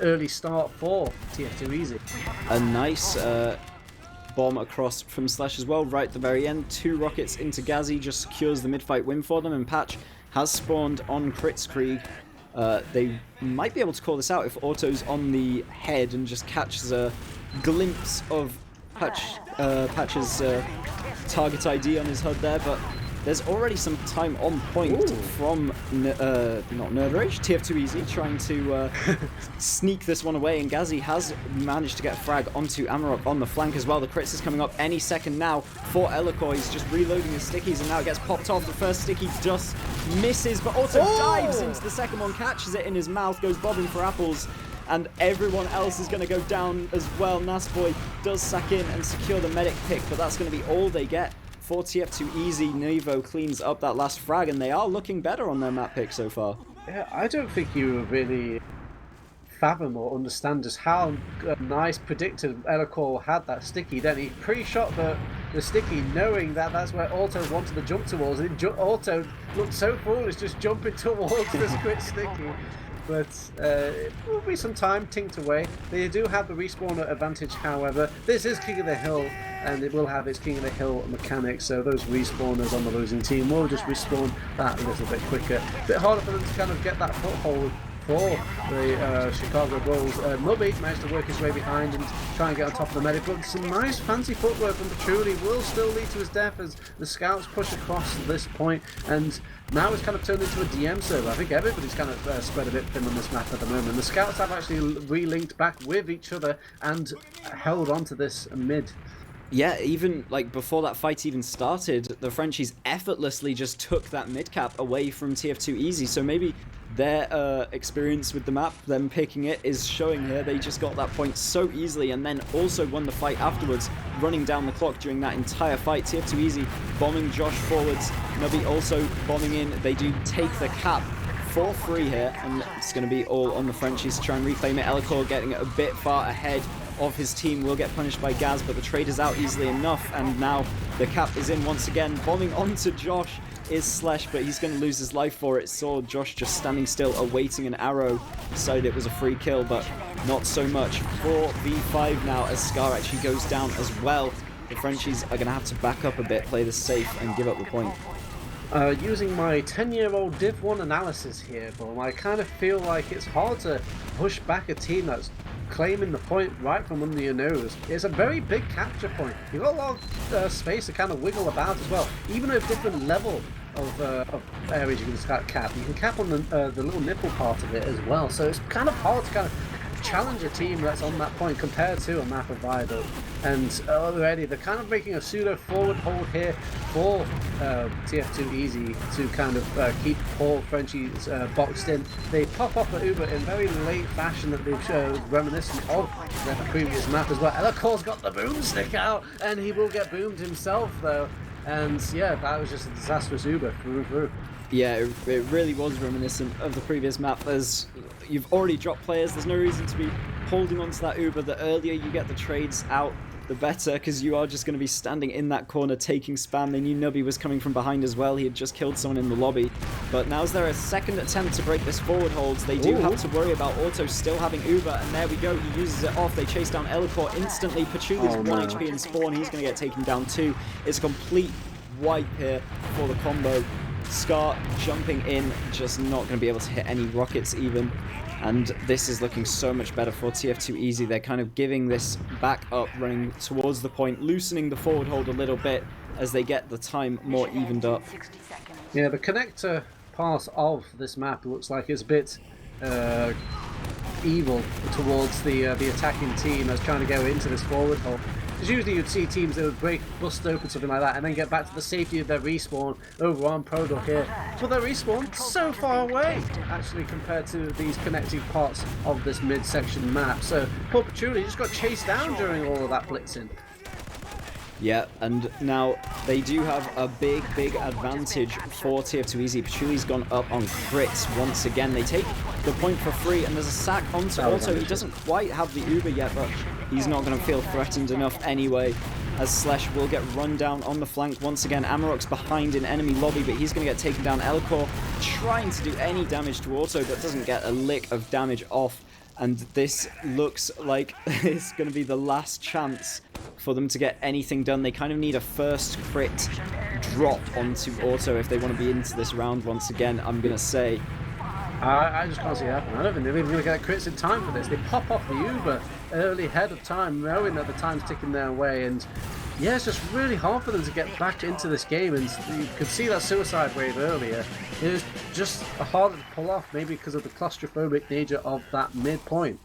early start for TF2Easy. A nice bomb across from Slash as well, right at the very end. 2 rockets into Ghazi just secures the mid-fight win for them, and Patch has spawned on Kritzkrieg. They might be able to call this out if Auto's on the head and just catches a glimpse of Patch's target ID on his HUD there, but there's already some time on point from not Nerd Rage, TF2Easy trying to sneak this one away, and Ghazi has managed to get a frag onto Amarok on the flank as well. The crits is coming up any second now for Elacore. He's just reloading his stickies, and now it gets popped off. The first sticky just misses, but also dives into the second one, catches it in his mouth, goes bobbing for apples, and everyone else is going to go down as well. Nasboy does sack in and secure the medic pick, but that's going to be all they get. For TF2Easy, Nevo cleans up that last frag, and they are looking better on their map pick so far. Yeah, I don't think you really fathom or understand just how nice predicted Elacore had that sticky. Then he pre-shot the sticky, knowing that that's where Auto wanted to jump towards. And Auto looked so foolish just jumping towards this quick sticky. But it will be some time tinked away. They do have the respawner advantage, however. This is King of the Hill, and it will have its King of the Hill mechanics, so those respawners on the losing team will just respawn that a little bit quicker. A bit harder for them to kind of get that foothold for the Chicago Bulls. Nubby managed to work his way behind and try and get on top of the medic, but some nice fancy footwork from Petrulli will still lead to his death as the scouts push across this point, and now it's kind of turned into a DM server. I think everybody's kind of spread a bit thin on this map at the moment. The scouts have actually relinked back with each other and held on to this mid. Yeah, even like before that fight even started, the Frenchies effortlessly just took that mid cap away from TF2Easy. So maybe their experience with the map, them picking it, is showing here. They just got that point so easily and then also won the fight afterwards, running down the clock during that entire fight. TF2Easy bombing Josh forwards, Nubby also bombing in. They do take the cap for free here, and it's going to be all on the Frenchies to try and reclaim it. Elikor getting a bit far ahead of his team, will get punished by Gaz, but the trade is out easily enough, and now the cap is in once again. Bombing onto Josh is Slash, but he's going to lose his life for it. Saw Josh just standing still, awaiting an arrow. Decided it was a free kill, but not so much. 4v5 now as Scar actually goes down as well. The Frenchies are going to have to back up a bit, play this safe, and give up the point. Using my 10-year-old Div 1 analysis here, Boom, I kind of feel like it's hard to push back a team that's claiming the point right from under your nose. It's a very big capture point. You've got a lot of space to kind of wiggle about as well. Even at a different level of areas you can start cap. You can cap on the little nipple part of it as well. So it's kind of hard to kind of challenge a team that's on that point compared to a map of Viaduct. And already they're kind of making a pseudo forward hold here for TF2Easy to kind of keep Paul Frenchies boxed in. They pop off the Uber in very late fashion that they've reminiscent of their previous map as well. Elikor's got the boomstick out, and he will get boomed himself though. And yeah, that was just a disastrous Uber through and through. Yeah, it really was reminiscent of the previous map. You've already dropped players, there's no reason to be holding on to that Uber. The earlier you get the trades out, the better, because you are just going to be standing in that corner taking spam. They knew Nubby was coming from behind as well. He had just killed someone in the lobby. But now is there a second attempt to break this forward holds. They do have to worry about Auto still having Uber, and there we go. He uses it off. They chase down Elikor instantly. Pachuli's 1 HP in spawn. He's going to get taken down too. It's a complete wipe here for the combo. Scar jumping in, just not going to be able to hit any rockets even. And this is looking so much better for TF2Easy. They're kind of giving this back up, running towards the point, loosening the forward hold a little bit as they get the time more evened up. Yeah, the connector part of this map looks like it's a bit evil towards the attacking team as trying to go into this forward hold. Because usually you'd see teams that would bust open something like that and then get back to the safety of their respawn over on Product here. But their respawn so far away, actually, compared to these connecting parts of this mid-section map. So poor Patchouli just got chased down during all of that blitzing. Yeah, and now they do have a big advantage for TF2Easy. Pachuli's gone up on crits once again. They take the point for free, and there's a sack onto Auto. He doesn't quite have the Uber yet, but he's not going to feel threatened enough anyway, as Slash will get run down on the flank once again. Amarok's behind in enemy lobby, but he's going to get taken down. Elikor trying to do any damage to Auto, but doesn't get a lick of damage off. And this looks like it's going to be the last chance for them to get anything done. They kind of need a first crit drop onto Auto if they want to be into this round once again, I'm going to say. I just can't see it happen. I don't think they're even going to get crits in time for this. They pop off the Uber early ahead of time, knowing that the time's ticking their way. And yeah, it's just really hard for them to get back into this game. And you could see that suicide wave earlier. It was just harder to pull off, maybe because of the claustrophobic nature of that midpoint.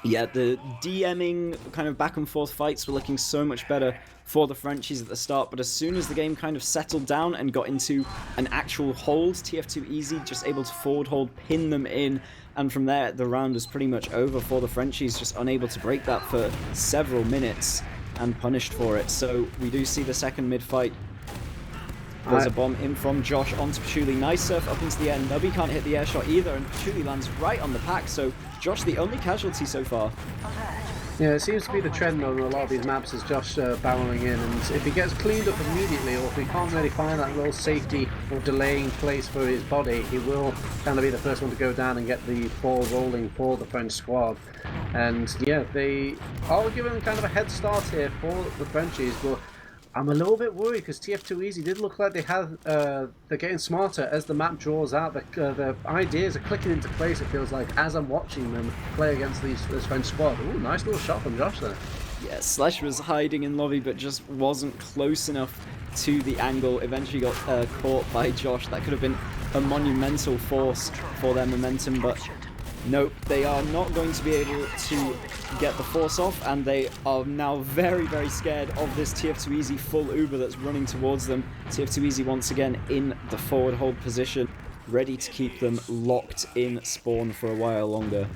Yeah, the DMing kind of back and forth fights were looking so much better for the Frenchies at the start, but as soon as the game kind of settled down and got into an actual hold, TF2Easy just able to forward hold, pin them in, and from there the round was pretty much over for the Frenchies, just unable to break that for several minutes and punished for it. So we do see the second mid-fight. There's a bomb in from Josh onto Pachuli. Nice surf up into the air. Nubby can't hit the air shot either, and Pachuli lands right on the pack, so Josh the only casualty so far. Yeah, it seems to be the trend on a lot of these maps is Josh barreling in, and if he gets cleaned up immediately, or if he can't really find that little safety or delaying place for his body, he will kind of be the first one to go down and get the ball rolling for the French squad. And yeah, they are given kind of a head start here for the Frenchies, but I'm a little bit worried because TF2Easy did look like they're getting smarter as the map draws out. The ideas are clicking into place, it feels like, as I'm watching them play against this French squad. Ooh, nice little shot from Josh there. Yeah, Slash was hiding in lobby but just wasn't close enough to the angle. Eventually got caught by Josh. That could have been a monumental force for their momentum, but Nope, they are not going to be able to get the force off, and they are now very, very scared of this tf2easy full Uber that's running towards them. tf2easy once again in the forward hold position, ready to keep them locked in spawn for a while longer.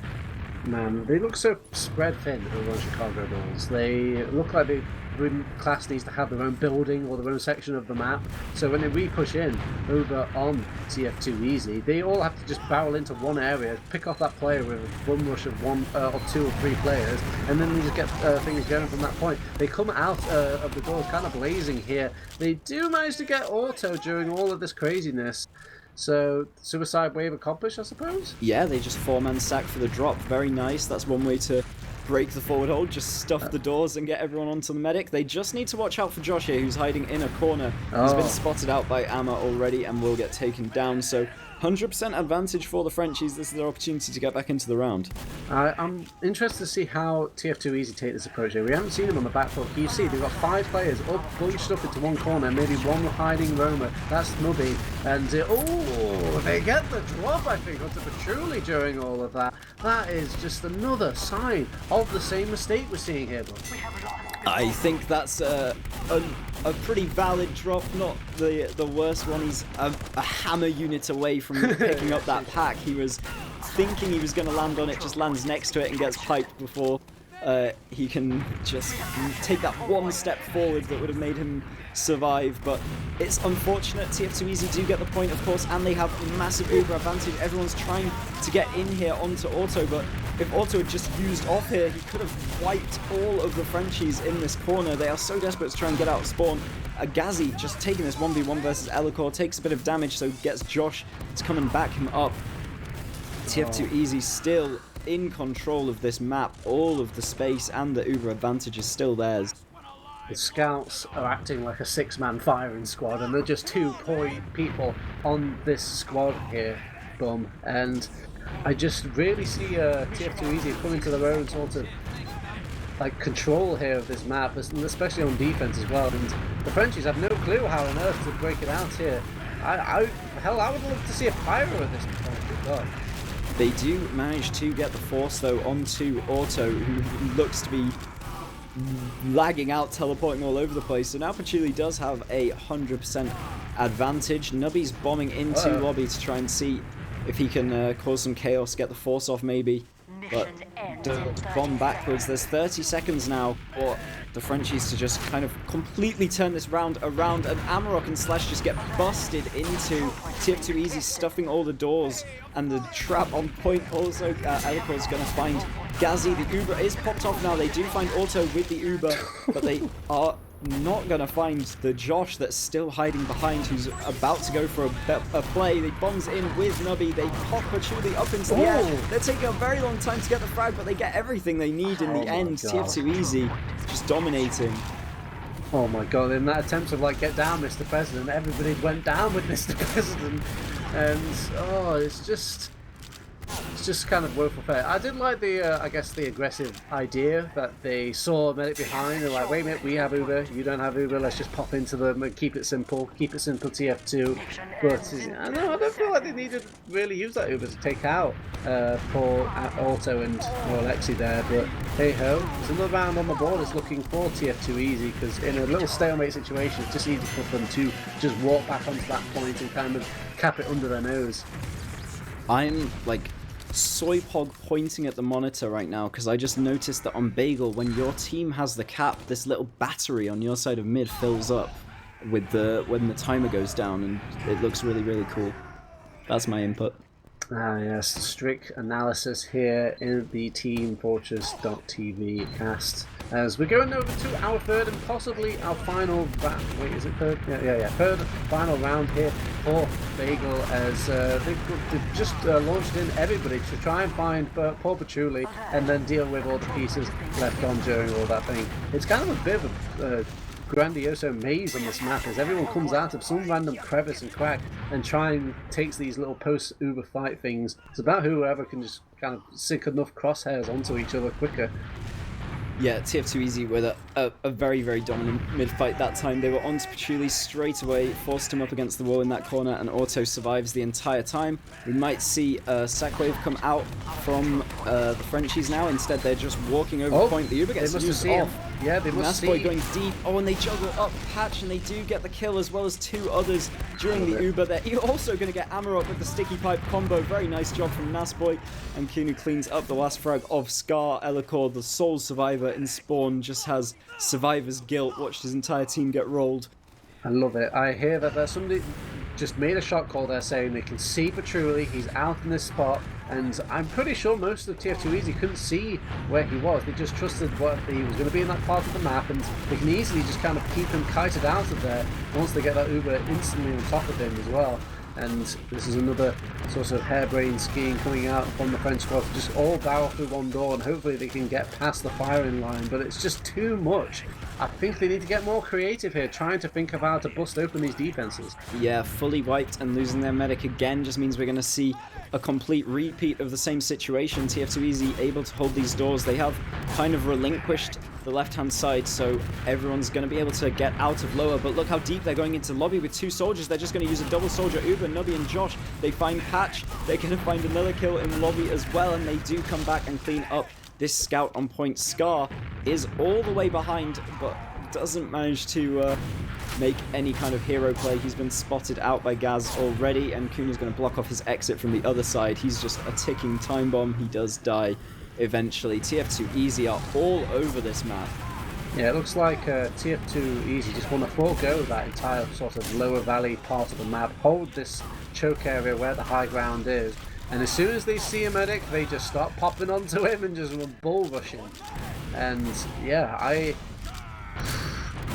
Man, they look so spread thin over on Chicago Bulls. They look like they wouldn't class these to have their own building or their own section of the map. So when they re-push in over on TF2easy, they all have to just barrel into one area, pick off that player with a bum rush of one or two or three players, and then they just get things going from that point. They come out of the doors kind of blazing here. They do manage to get auto during all of this craziness. So, suicide wave accomplished, I suppose? Yeah, they just 4-man stack for the drop. Very nice. That's one way to break the forward hold. Just stuff the doors and get everyone onto the medic. They just need to watch out for Josh here, who's hiding in a corner. He's been spotted out by Amma already and will get taken down. So, 100% advantage for the Frenchies. This is their opportunity to get back into the round. I'm interested to see how TF2easy take this approach here. We haven't seen them on the back foot. You see, they've got 5 players up, bunched up into one corner, maybe one hiding roamer. That's Nubby. And, they get the drop, I think, onto Patchouli during all of that. That is just another sign of the same mistake we're seeing here, bro. I think that's a pretty valid drop, not the worst one. He's a hammer unit away from picking up that pack. He was thinking he was going to land on it, just lands next to it and gets piped before he can just take that one step forward that would have made him survive. But it's unfortunate. TF2easy do get the point, of course, and they have a massive Uber advantage. Everyone's trying to get in here onto Auto, but if Auto had just used off here, he could have wiped all of the Frenchies in this corner. They are so desperate to try and get out of spawn. Gazi just taking this 1v1 versus Elikor, takes a bit of damage, so gets Josh to come and back him up. TF2easy still in control of this map. All of the space and the Uber advantage is still theirs. The scouts are acting like a 6-man firing squad, and they're just 2 people on this squad here, bum. And I just really see TF2easy coming to their own sort of like control here of this map, especially on defense as well. And the Frenchies have no clue how on earth to break it out here. Hell, I would love to see a pyro at this point. God. They do manage to get the force though onto Auto, who looks to be lagging out, teleporting all over the place. So now Patchouli does have a 100% advantage. Nubby's bombing into lobby to try and see if he can cause some chaos, get the force off maybe. But bomb backwards. There's 30 seconds now for the Frenchies to just kind of completely turn this round around, and Amarok and Slash just get busted into TF2easy, stuffing all the doors, and the trap on point also. Elikor's going to find Gazi. The Uber is popped off now. They do find Auto with the Uber, but they are not going to find the Josh that's still hiding behind, who's about to go for a play. They bombs in with Nubby. They pop Patchouli up into the air. They're taking a very long time to get the frag, but they get everything they need in the end. TF2easy just dominating. Oh my god, in that attempt to like get down Mr. President, everybody went down with Mr. President. And it's just kind of woeful fare. I did like the, I guess, the aggressive idea that they saw a medic behind. They're like, wait a minute, we have Uber, you don't have Uber, let's just pop into them and keep it simple TF2. But I don't feel like they needed to really use that Uber to take out Paul, Auto and Alexi there. But hey ho, there's another round on the board is looking for TF2easy, because in a little stalemate situation, it's just easy for them to just walk back onto that point and kind of cap it under their nose. I'm like soy pog pointing at the monitor right now because I just noticed that on Bagel, when your team has the cap, this little battery on your side of mid fills up with when the timer goes down, and it looks really, really cool. That's my input. Ah yes, strict analysis here in the teamfortress.tv cast. As we're going over to our third and possibly our final round. Wait, is it third? Yeah. Third final round here for Bagel, as they've just launched in everybody to try and find Paul Patchouli and then deal with all the pieces left on during all that thing. It's kind of a bit of a grandioso maze on this map, as everyone comes out of some random crevice and crack and takes these little post-Uber fight things. It's about whoever can just kind of sink enough crosshairs onto each other quicker. Yeah, TF2Easy with a very, very dominant mid-fight that time. They were on to Patchouli straight away, forced him up against the wall in that corner, and Auto survives the entire time. We might see Sackwave come out from the Frenchies now. Instead, they're just walking over point. The Uber gets used off. Yeah, they must see. Nasboy going deep. Oh, and they juggle up Patch, and they do get the kill, as well as 2 others during the Uber there. You're also going to get Amarok with the sticky pipe combo. Very nice job from Nasboy. And Kunu cleans up the last frag of Scar. Elacor, the sole survivor in Spawn, just has survivor's guilt. Watched his entire team get rolled. I love it. I hear that there's somebody just made a shot call there saying they can see Patchouli, he's out in this spot, and I'm pretty sure most of TF2Easy couldn't see where he was. They just trusted what he was going to be in that part of the map, and they can easily just kind of keep him kited out of there once they get that Uber instantly on top of him as well. And this is another sort of harebrained scheme coming out from the French squad to just all barrel through one door, and hopefully they can get past the firing line, but it's just too much. I think they need to get more creative here, trying to think of how to bust open these defenses. Yeah, fully wiped and losing their medic again just means we're going to see a complete repeat of the same situation. TF2Easy able to hold these doors. They have kind of relinquished the left-hand side, so everyone's going to be able to get out of lower. But look how deep they're going into lobby with 2 soldiers. They're just going to use a double soldier. Uber, Nubby, and Josh. They find Patch. They're going to find another kill in lobby as well, and they do come back and clean up this scout on point. Scar is all the way behind, but doesn't manage to make any kind of hero play. He's been spotted out by Gaz already, and Kunu's going to block off his exit from the other side. He's just a ticking time bomb. He does die eventually. TF2Easy are all over this map. Yeah, it looks like TF2Easy just want to forego that entire sort of lower valley part of the map, hold this choke area where the high ground is, and as soon as they see a medic, they just start popping onto him and just bull rushing. And yeah,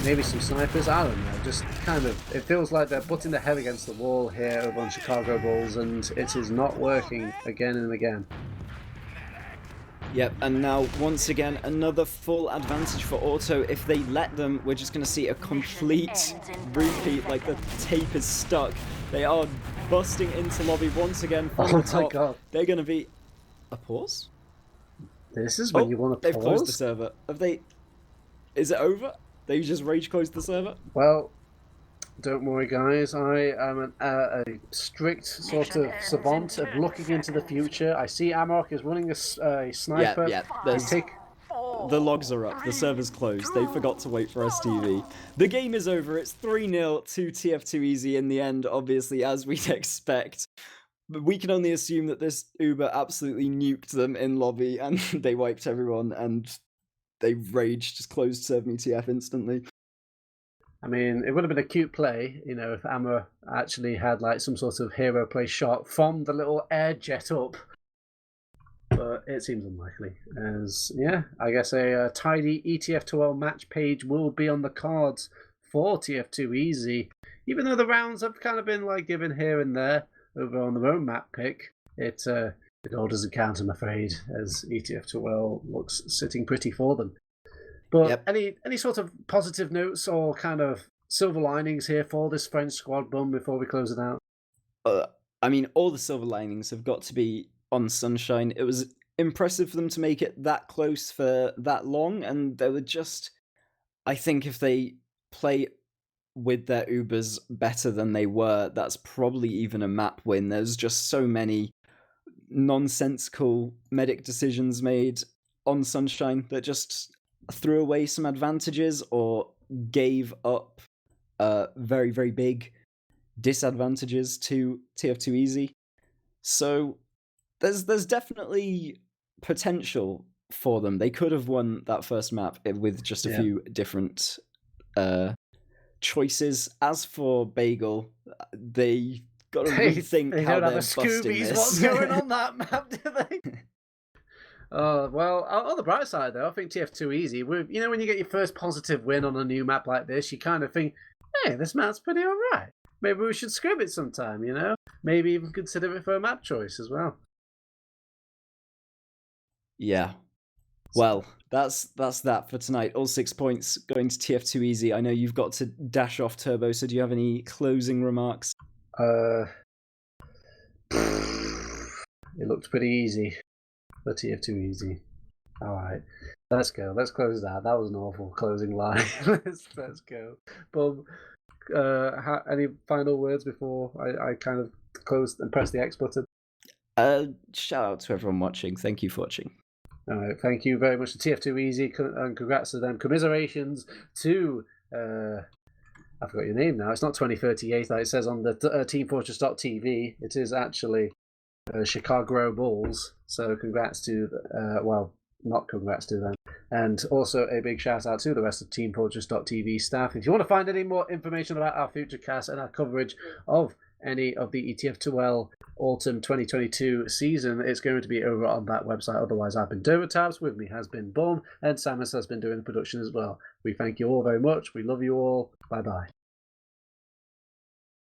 maybe some snipers, I don't know, just kind of, it feels like they're butting their head against the wall here over on Chicago Bulls, and it is not working again and again. Yep, and now once again another full advantage for Auto. If they let them, we're just going to see a complete repeat, like the tape is stuck. They are busting into lobby once again from the top. God. They're going to be... A pause? This is when you want to pause? They've closed the server. Have they... Is it over? They just rage closed the server? Well, don't worry guys, I am a strict sort of savant of looking into the future. I see Amarok is running a sniper. Yeah. The logs are up. The server's closed. They forgot to wait for STV. The game is over. It's 3-0 to TF2Easy in the end, obviously, as we'd expect. But we can only assume that this Uber absolutely nuked them in lobby, and they wiped everyone, and they raged, just closed serve me TF instantly. I mean, it would have been a cute play, you know, if Amma actually had like some sort of hero play shot from the little air jet up. But it seems unlikely. As, yeah, I guess a tidy ETF2L match page will be on the cards for TF2Easy. Even though the rounds have kind of been like given here and there over on their own map pick, it all doesn't count, I'm afraid, as ETF2L looks sitting pretty for them. But any sort of positive notes or kind of silver linings here for this French squad, Bum, before we close it out? I mean, all the silver linings have got to be on Sunshine. It was impressive for them to make it that close for that long, and they were just... I think if they play with their Ubers better than they were, that's probably even a map win. There's just so many nonsensical medic decisions made on Sunshine that just threw away some advantages or gave up very, very big disadvantages to TF2Easy. So there's definitely potential for them. They could have won that first map with just a few different choices. As for Bagel, they got to rethink how they're busting this. What's going on that map, do they? Well, on the bright side, though, I think TF2Easy, you know, when you get your first positive win on a new map like this, you kind of think, hey, this map's pretty alright. Maybe we should scrub it sometime, you know? Maybe even consider it for a map choice as well. Yeah. Well, that's that for tonight. All 6 points going to TF2Easy. I know you've got to dash off, Turbo, so do you have any closing remarks? It looked pretty easy for TF2Easy. Alright. Let's go. Let's close that. That was an awful closing line. Let's go. Bob, any final words before I kind of close and press the X button? Shout out to everyone watching. Thank you for watching. All right, thank you very much to TF2Easy, and congrats to them. Commiserations to, I forgot your name now. It's not 2038 like it says on the teamfortress.tv. It is actually Chicagro Bulls. So congrats to, well, not congrats to them. And also a big shout out to the rest of teamfortress.tv staff. If you want to find any more information about our future cast and our coverage of any of the ETF2L Autumn 2022 season, it's going to be over on that website. Otherwise, I've been Tabs, with me has been Bum, and Samus has been doing the production as well. We thank you all very much. We love you all. Bye bye.